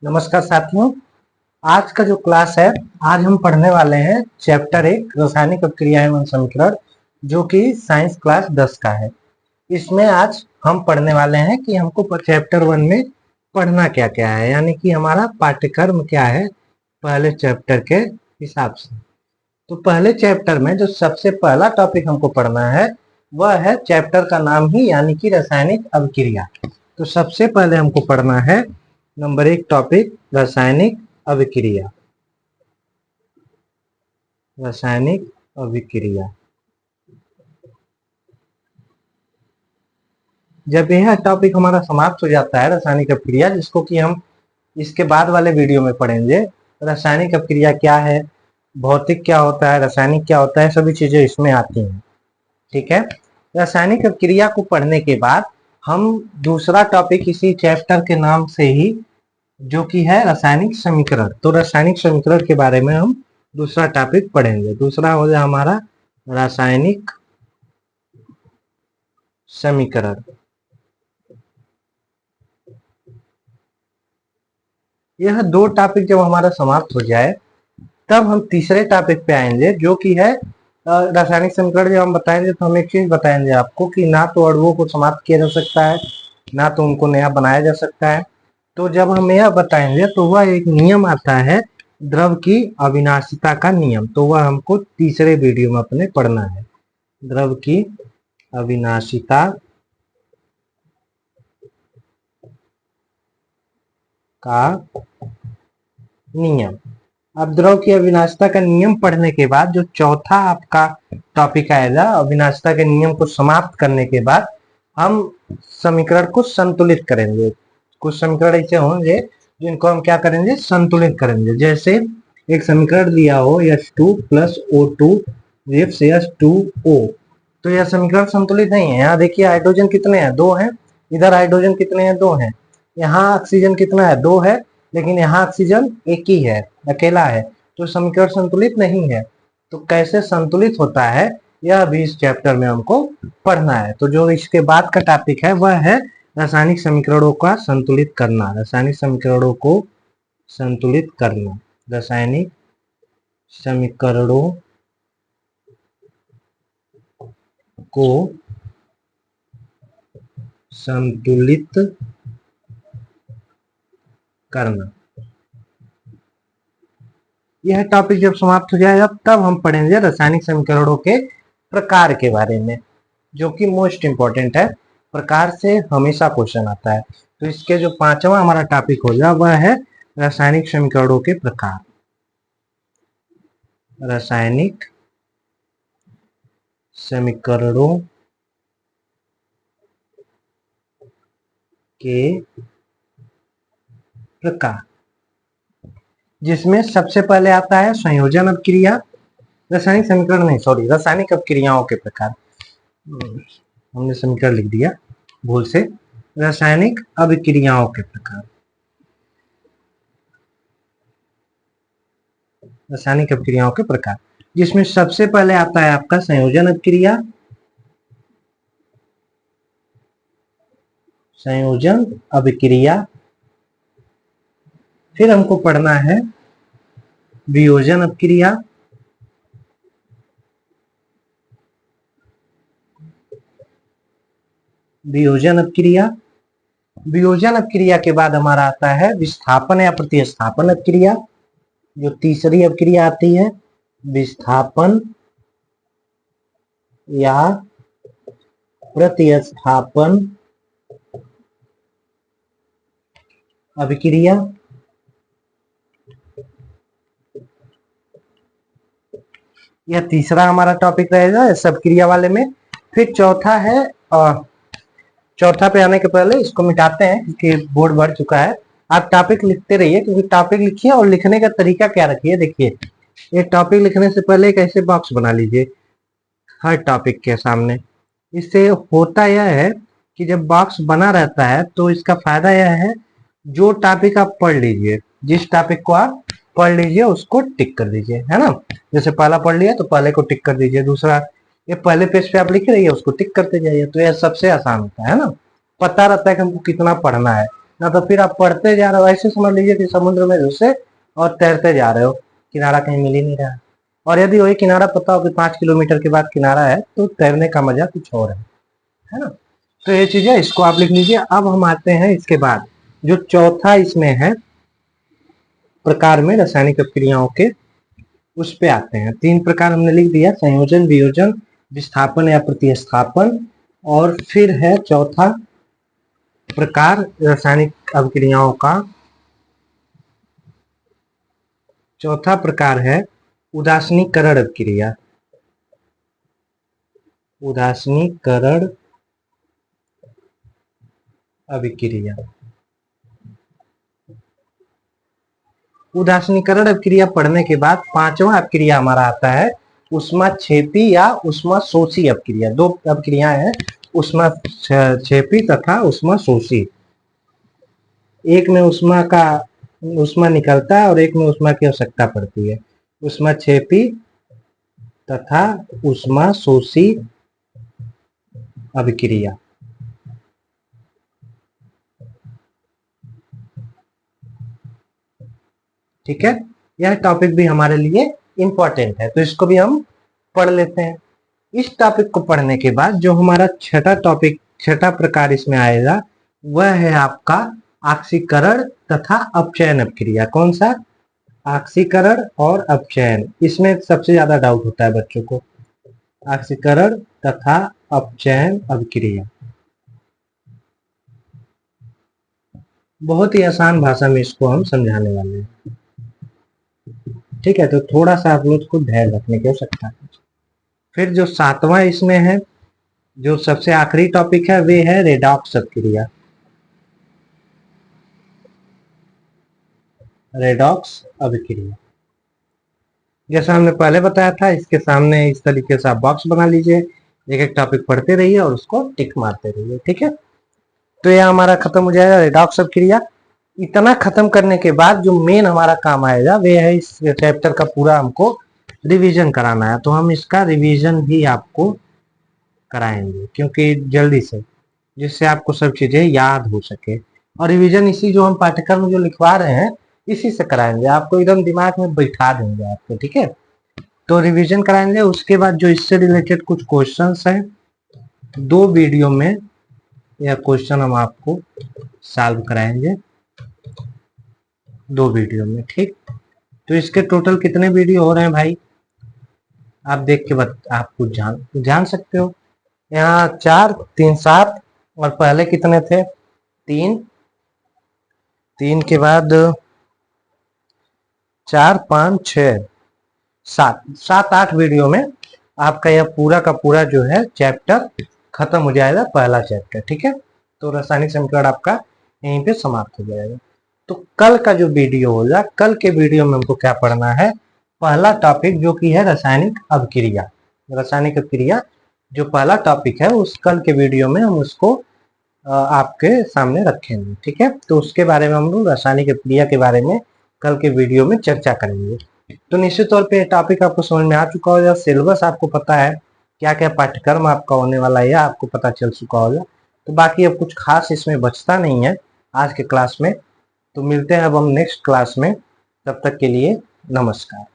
नमस्कार साथियों। आज का जो क्लास है, आज हम पढ़ने वाले हैं चैप्टर 1 रासायनिक अभिक्रिया एवं समीकरण, जो कि साइंस क्लास 10 का है। इसमें आज हम पढ़ने वाले हैं कि हमको चैप्टर 1 में पढ़ना क्या क्या है, यानी कि हमारा पाठ्यक्रम क्या है पहले चैप्टर के हिसाब से। तो पहले चैप्टर में जो सबसे पहला टॉपिक हमको पढ़ना है वह है चैप्टर का नाम ही, यानी कि रासायनिक अभिक्रिया। तो सबसे पहले हमको पढ़ना है नंबर 1 टॉपिक रासायनिक अभिक्रिया। रासायनिक अभिक्रिया, जब यह टॉपिक हमारा समाप्त हो जाता है रासायनिक अभिक्रिया, जिसको कि हम इसके बाद वाले वीडियो में पढ़ेंगे। रासायनिक अभिक्रिया क्या है, भौतिक क्या होता है, रासायनिक क्या होता है, सभी चीजें इसमें आती हैं। ठीक है। रासायनिक अभिक्रिया को पढ़ने के बाद हम दूसरा टॉपिक इसी चैप्टर के नाम से ही, जो कि है रासायनिक समीकरण। तो रासायनिक समीकरण के बारे में हम दूसरा टॉपिक पढ़ेंगे। दूसरा हो जाए हमारा रासायनिक समीकरण। यह दो टॉपिक जब हमारा समाप्त हो जाए तब हम तीसरे टॉपिक पे आएंगे, जो कि है रासायनिक समीकरण। जब हम बताएंगे तो हम एक चीज बताएंगे आपको कि ना तो अणुओं को समाप्त किया जा सकता है, ना तो उनको नया बनाया जा सकता है। तो जब हम यह बताएंगे तो वह एक नियम आता है द्रव की अविनाशिता का नियम। तो वह हमको तीसरे वीडियो में अपने पढ़ना है, द्रव की अविनाशिता का नियम। अब द्रव की अविनाशिता का नियम पढ़ने के बाद जो चौथा आपका टॉपिक आएगा, अविनाशिता के नियम को समाप्त करने के बाद हम समीकरण को संतुलित करेंगे। कुछ समीकरण ऐसे होंगे जिनको हम क्या करेंगे, संतुलित करेंगे। जैसे एक समीकरण दिया हो H2 + O2 गिव्स H2O, तो यह समीकरण संतुलित नहीं है। यहाँ देखिए हाइड्रोजन कितने हैं, 2 हैं। इधर हाइड्रोजन कितने हैं, 2 हैं। यहाँ ऑक्सीजन कितना है, 2 है। लेकिन यहाँ ऑक्सीजन एक ही है, अकेला है। तो समीकरण संतुलित नहीं है। तो कैसे संतुलित होता है यह भी इस चैप्टर में हमको पढ़ना है। तो जो इसके बाद का टॉपिक है वह है रासायनिक समीकरणों का संतुलित करना। रासायनिक समीकरणों को संतुलित करना। रासायनिक समीकरणों को संतुलित करना। यह टॉपिक जब समाप्त हो जाएगा तब हम पढ़ेंगे रासायनिक समीकरणों के प्रकार के बारे में, जो कि मोस्ट इंपॉर्टेंट है। प्रकार से हमेशा क्वेश्चन आता है। तो इसके जो 5वां हमारा टॉपिक होगा वह है रासायनिक समीकरणों के प्रकार। रासायनिक समीकरणों के प्रकार, जिसमें सबसे पहले आता है संयोजन अभिक्रिया। रासायनिक समीकरण नहीं, सॉरी, रासायनिक अभिक्रियाओं के प्रकार। हमने समीकरण लिख दिया भूल से। रासायनिक अभिक्रियाओं के प्रकार। रासायनिक अभिक्रियाओं के प्रकार, जिसमें सबसे पहले आता है आपका संयोजन अभिक्रिया। संयोजन अभिक्रिया। फिर हमको पढ़ना है वियोजन अभिक्रिया। वियोजन अभिक्रिया। वियोजन अभिक्रिया के बाद हमारा आता है विस्थापन या प्रतिस्थापन अभिक्रिया। जो तीसरी अभिक्रिया आती है, विस्थापन या प्रतिस्थापन अभिक्रिया। यह तीसरा हमारा टॉपिक रहेगा इस अभिक्रिया वाले में। फिर चौथा है, चौथा पे आने के पहले इसको मिटाते हैं क्योंकि बोर्ड भर चुका है। आप टॉपिक लिखते रहिए, क्योंकि टॉपिक लिखिए और लिखने का तरीका क्या रखिए। देखिए, ये टॉपिक लिखने से पहले एक ऐसे बॉक्स बना लीजिए हर टॉपिक के सामने। इससे होता यह है कि जब बॉक्स बना रहता है तो इसका फायदा यह है, जो टॉपिक आप पढ़ लीजिए, जिस टॉपिक को आप पढ़ लीजिए उसको टिक कर दीजिए, है ना। जैसे पहला पढ़ लिया तो पहले को टिक कर दीजिए, दूसरा ये पहले पेज पे आप लिख रही है उसको टिक करते जाइए। तो यह सबसे आसान होता है ना, पता रहता है कि हमको कितना पढ़ना है। ना तो फिर आप पढ़ते जा रहे हो, ऐसे समझ लीजिए कि समुद्र में घुसे और तैरते जा रहे हो, किनारा कहीं मिल ही नहीं रहा। और यदि वही किनारा पता हो कि 5 किलोमीटर के बाद किनारा है, तो तैरने का मजा कुछ और है ना। तो ये चीज है, इसको आप लिख लीजिए। अब हम आते हैं इसके बाद जो चौथा इसमें है प्रकार में रासायनिक अभिक्रियाओं के, उस पे आते हैं। 3 प्रकार हमने लिख दिया, संयोजन, वियोजन, विस्थापन या प्रतिस्थापन। और फिर है चौथा प्रकार रासायनिक अभिक्रियाओं का, चौथा प्रकार है उदासीनीकरण अभिक्रिया। उदासीनीकरण अभिक्रिया। उदासीनीकरण अभिक्रिया पढ़ने के बाद 5वां अभिक्रिया हमारा आता है ऊष्माक्षेपी या ऊष्माशोषी अभिक्रिया। 2 अभिक्रियाएं हैं, ऊष्माक्षेपी तथा ऊष्माशोषी। एक में ऊष्मा निकलता है और एक में ऊष्मा की आवश्यकता पड़ती है। ऊष्माक्षेपी तथा ऊष्माशोषी अभिक्रिया। ठीक है, यह टॉपिक भी हमारे लिए इंपॉर्टेंट है, तो इसको भी हम पढ़ लेते हैं। इस टॉपिक को पढ़ने के बाद जो हमारा छठा प्रकार इसमें आएगा, वह है आपका ऑक्सीकरण तथा अपचयन अभिक्रिया। कौन सा? ऑक्सीकरण और अपचयन। इसमें सबसे ज्यादा डाउट होता है बच्चों को, ऑक्सीकरण तथा अपचयन अभिक्रिया। बहुत ही आसान भाषा में इसको हम समझाने वाले हैं। ठीक है, तो थोड़ा सा आप लोग को धैर्य रखने की आवश्यकता है। फिर जो 7वां इसमें है, जो सबसे आखिरी टॉपिक है, वे है रेडॉक्स अभिक्रिया। रेडॉक्स अभिक्रिया जैसा हमने पहले बताया था, इसके सामने इस तरीके से आप बॉक्स बना लीजिए, एक एक टॉपिक पढ़ते रहिए और उसको टिक मारते रहिए। ठीक है, तो यह हमारा खत्म हो जाएगा रेडॉक्स अभिक्रिया। इतना खत्म करने के बाद जो मेन हमारा काम आएगा, वे है इस चैप्टर का पूरा हमको रिवीजन कराना है। तो हम इसका रिवीजन भी आपको कराएंगे, क्योंकि जल्दी से, जिससे आपको सब चीजें याद हो सके। और रिवीजन इसी जो हम पाठ्यक्रम में जो लिखवा रहे हैं, इसी से कराएंगे, आपको एकदम दिमाग में बैठा देंगे आपको। ठीक है, तो रिवीजन कराएंगे। उसके बाद जो इससे रिलेटेड कुछ क्वेश्चंस हैं, 2 वीडियो में यह क्वेश्चन हम आपको सॉल्व कराएंगे, 2 वीडियो में। ठीक, तो इसके टोटल कितने वीडियो हो रहे हैं भाई, आप देख के आप कुछ जान सकते हो। यहाँ 4, 3, 7 और पहले कितने थे? 3, 3 के बाद 4, 5, 6, 7, 8 वीडियो में आपका यह पूरा का पूरा जो है चैप्टर खत्म हो जाएगा, पहला चैप्टर। ठीक है, तो रासायनिक समीकरण आपका यहीं पे समाप्त हो जाएगा। तो कल का जो वीडियो होगा, कल के वीडियो में हमको क्या पढ़ना है? पहला टॉपिक जो कि है रासायनिक अभिक्रिया। रासायनिक अभिक्रिया जो पहला टॉपिक है, उस कल के वीडियो में हम उसको आपके सामने रखेंगे। ठीक है, तो उसके बारे में हम लोग रासायनिक अभिक्रिया के बारे में कल के वीडियो में चर्चा करेंगे। तो निश्चित तौर पे टॉपिक आपको समझ में आ चुका होगा, सिलेबस आपको पता है, क्या क्या पाठ्यक्रम आपका होने वाला है आपको पता चल चुका होगा। तो बाकी अब कुछ खास इसमें बचता नहीं है आज के क्लास में। तो मिलते हैं अब हम नेक्स्ट क्लास में, तब तक के लिए नमस्कार।